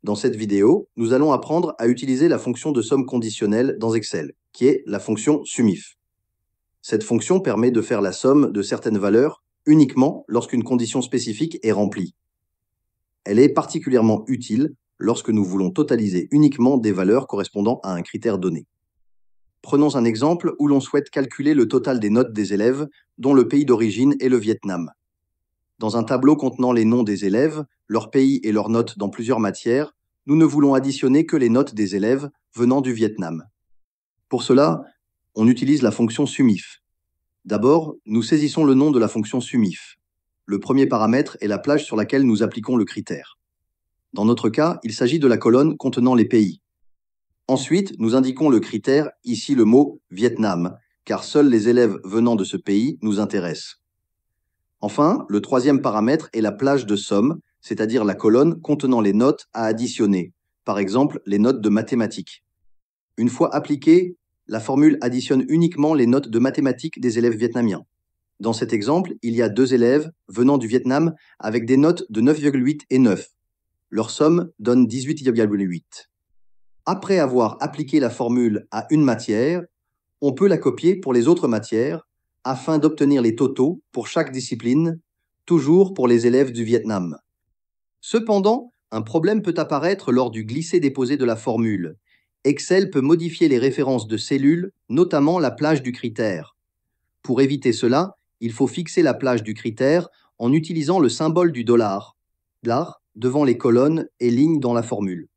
Dans cette vidéo, nous allons apprendre à utiliser la fonction de somme conditionnelle dans Excel, qui est la fonction SUMIF. Cette fonction permet de faire la somme de certaines valeurs uniquement lorsqu'une condition spécifique est remplie. Elle est particulièrement utile lorsque nous voulons totaliser uniquement des valeurs correspondant à un critère donné. Prenons un exemple où l'on souhaite calculer le total des notes des élèves dont le pays d'origine est le Vietnam. Dans un tableau contenant les noms des élèves, leur pays et leurs notes dans plusieurs matières, nous ne voulons additionner que les notes des élèves venant du Vietnam. Pour cela, on utilise la fonction SUMIF. D'abord, nous saisissons le nom de la fonction SUMIF. Le premier paramètre est la plage sur laquelle nous appliquons le critère. Dans notre cas, il s'agit de la colonne contenant les pays. Ensuite, nous indiquons le critère, ici le mot Vietnam, car seuls les élèves venant de ce pays nous intéressent. Enfin, le troisième paramètre est la plage de somme, c'est-à-dire la colonne contenant les notes à additionner, par exemple les notes de mathématiques. Une fois appliquée, la formule additionne uniquement les notes de mathématiques des élèves vietnamiens. Dans cet exemple, il y a 2 élèves venant du Vietnam avec des notes de 9,8 et 9. Leur somme donne 18,8. Après avoir appliqué la formule à une matière, on peut la copier pour les autres matières afin d'obtenir les totaux pour chaque discipline, toujours pour les élèves du Vietnam. Cependant, un problème peut apparaître lors du glisser-déposer de la formule. Excel peut modifier les références de cellules, notamment la plage du critère. Pour éviter cela, il faut fixer la plage du critère en utilisant le symbole du dollar devant les colonnes et lignes dans la formule.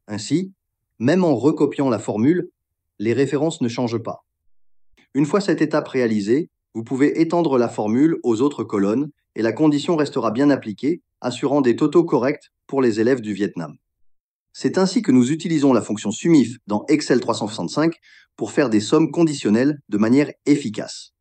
Ainsi, même en recopiant la formule, les références ne changent pas. Une fois cette étape réalisée, vous pouvez étendre la formule aux autres colonnes et la condition restera bien appliquée, assurant des totaux corrects pour les élèves du Vietnam. C'est ainsi que nous utilisons la fonction SUMIF dans Excel 365 pour faire des sommes conditionnelles de manière efficace.